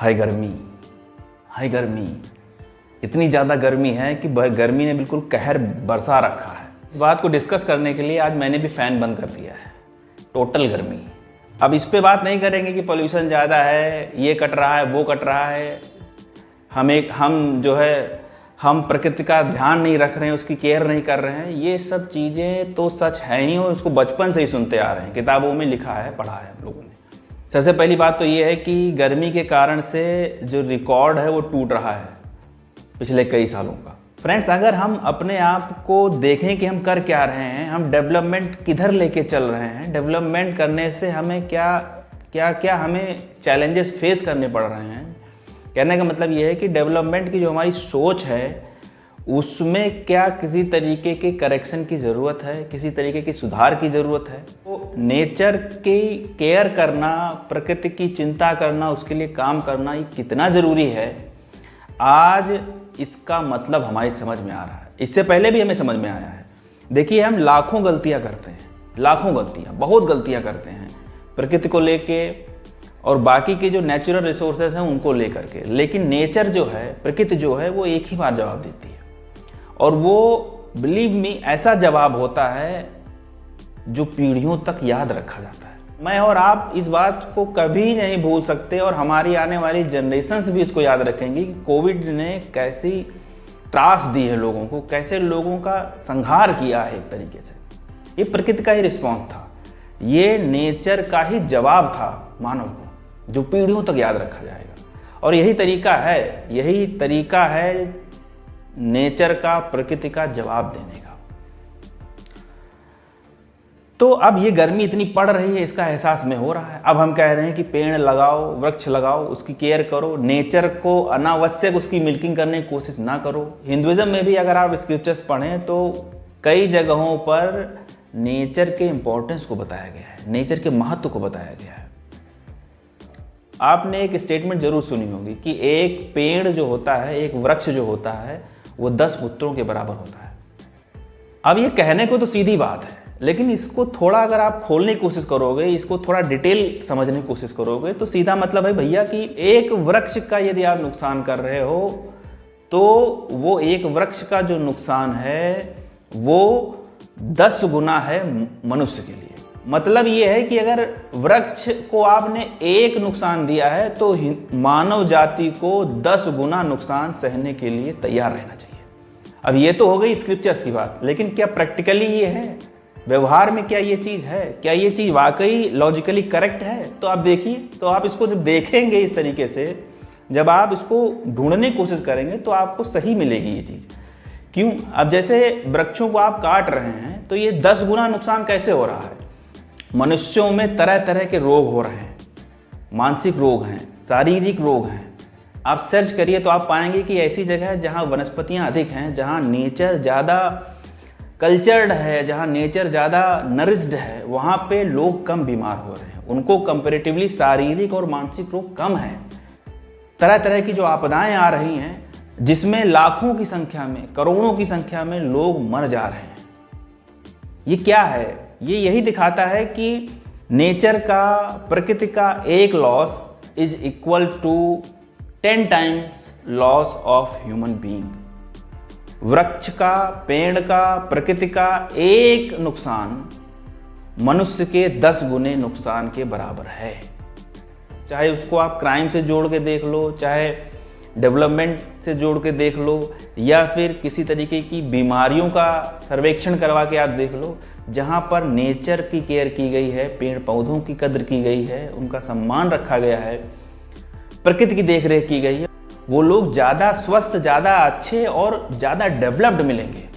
हाय गर्मी, हाय गर्मी। इतनी ज़्यादा गर्मी है कि गर्मी ने बिल्कुल कहर बरसा रखा है। इस बात को डिस्कस करने के लिए आज मैंने भी फ़ैन बंद कर दिया है। टोटल गर्मी। अब इस पे बात नहीं करेंगे कि पोल्यूशन ज़्यादा है, ये कट रहा है, वो कट रहा है, हम प्रकृति का ध्यान नहीं रख रहे हैं, उसकी केयर नहीं कर रहे हैं। ये सब चीज़ें तो सच हैं ही और उसको बचपन से ही सुनते आ रहे हैं, किताबों में लिखा है, पढ़ा है हम लोगों ने। सबसे पहली बात तो ये है कि गर्मी के कारण से जो रिकॉर्ड है वो टूट रहा है पिछले कई सालों का। फ्रेंड्स, अगर हम अपने आप को देखें कि हम कर क्या रहे हैं, हम डेवलपमेंट किधर लेके चल रहे हैं, डेवलपमेंट करने से हमें क्या हमें चैलेंजेस फेस करने पड़ रहे हैं। कहने का मतलब ये है कि डेवलपमेंट की जो हमारी सोच है उसमें क्या किसी तरीके के करेक्शन की ज़रूरत है, किसी तरीके की सुधार की ज़रूरत है। तो नेचर की केयर करना, प्रकृति की चिंता करना, उसके लिए काम करना ये कितना ज़रूरी है, आज इसका मतलब हमारी समझ में आ रहा है। इससे पहले भी हमें समझ में आया है। देखिए, हम लाखों गलतियाँ करते हैं, लाखों गलतियाँ, बहुत गलतियाँ करते हैं प्रकृति को लेके और बाकी के जो नेचुरल रिसोर्सेज हैं उनको लेकर के। लेकिन नेचर जो है, प्रकृति जो है, वो एक ही बार जवाब देती है और वो बिलीव मी ऐसा जवाब होता है जो पीढ़ियों तक याद रखा जाता है। मैं और आप इस बात को कभी नहीं भूल सकते और हमारी आने वाली जनरेशन्स भी इसको याद रखेंगी कि कोविड ने कैसी त्रास दी है लोगों को, कैसे लोगों का संहार किया है। एक तरीके से ये प्रकृति का ही रिस्पॉन्स था, ये नेचर का ही जवाब था मानव को, जो पीढ़ियों तक याद रखा जाएगा। और यही तरीका है नेचर का, प्रकृति का जवाब देने का। तो अब ये गर्मी इतनी पड़ रही है, इसका एहसास में हो रहा है। अब हम कह रहे हैं कि पेड़ लगाओ, वृक्ष लगाओ, उसकी केयर करो, नेचर को अनावश्यक उसकी मिल्किंग करने की कोशिश ना करो। हिंदुइज्म में भी अगर आप स्क्रिप्चर्स पढ़ें तो कई जगहों पर नेचर के इंपॉर्टेंस को बताया गया है, नेचर के महत्व को बताया गया है। आपने एक स्टेटमेंट जरूर सुनी होगी कि एक पेड़ जो होता है, एक वृक्ष जो होता है, वो 10 पुत्रों के बराबर होता है। अब ये कहने को तो सीधी बात है, लेकिन इसको थोड़ा अगर आप खोलने की कोशिश करोगे, इसको थोड़ा डिटेल समझने की कोशिश करोगे तो सीधा मतलब है भैया कि एक वृक्ष का यदि आप नुकसान कर रहे हो तो वो एक वृक्ष का जो नुकसान है वो 10 गुना है मनुष्य के लिए। मतलब ये है कि अगर वृक्ष को आपने एक नुकसान दिया है तो मानव जाति को 10 गुना नुकसान सहने के लिए तैयार रहना चाहिए। अब ये तो हो गई स्क्रिप्चर्स की बात, लेकिन क्या प्रैक्टिकली ये है, व्यवहार में क्या ये चीज़ है, क्या ये चीज़ वाकई लॉजिकली करेक्ट है? तो आप देखिए, तो आप इसको जब देखेंगे इस तरीके से, जब आप इसको ढूंढने की कोशिश करेंगे तो आपको सही मिलेगी ये चीज़। क्यों? अब जैसे वृक्षों को आप काट रहे हैं तो ये 10 गुना नुकसान कैसे हो रहा है? मनुष्यों में तरह तरह के रोग हो रहे हैं, मानसिक रोग हैं, शारीरिक रोग हैं। आप सर्च करिए तो आप पाएंगे कि ऐसी जगह है जहाँ वनस्पतियाँ अधिक हैं, जहाँ नेचर ज़्यादा कल्चर्ड है, जहाँ नेचर ज़्यादा नरिश्ड है, वहाँ पे लोग कम बीमार हो रहे हैं, उनको कंपैरेटिवली शारीरिक और मानसिक रोग कम है। तरह तरह की जो आपदाएं आ रही हैं जिसमें लाखों की संख्या में, करोड़ों की संख्या में लोग मर जा रहे हैं। ये क्या है? ये यही दिखाता है कि नेचर का, प्रकृति का एक loss is equal to 10 times loss of human being. वृक्ष का, पेड़ का, प्रकृति का एक नुकसान मनुष्य के 10 गुने नुकसान के बराबर है। चाहे उसको आप क्राइम से जोड़ के देख लो, चाहे डेवलपमेंट से जोड़ के देख लो, या फिर किसी तरीके की बीमारियों का सर्वेक्षण करवा के आप देख लो। जहाँ पर नेचर की केयर की गई है, पेड़ पौधों की कद्र की गई है, उनका सम्मान रखा गया है, प्रकृति की देखरेख की गई है, वो लोग ज़्यादा स्वस्थ, ज़्यादा अच्छे और ज़्यादा डेवलप्ड मिलेंगे।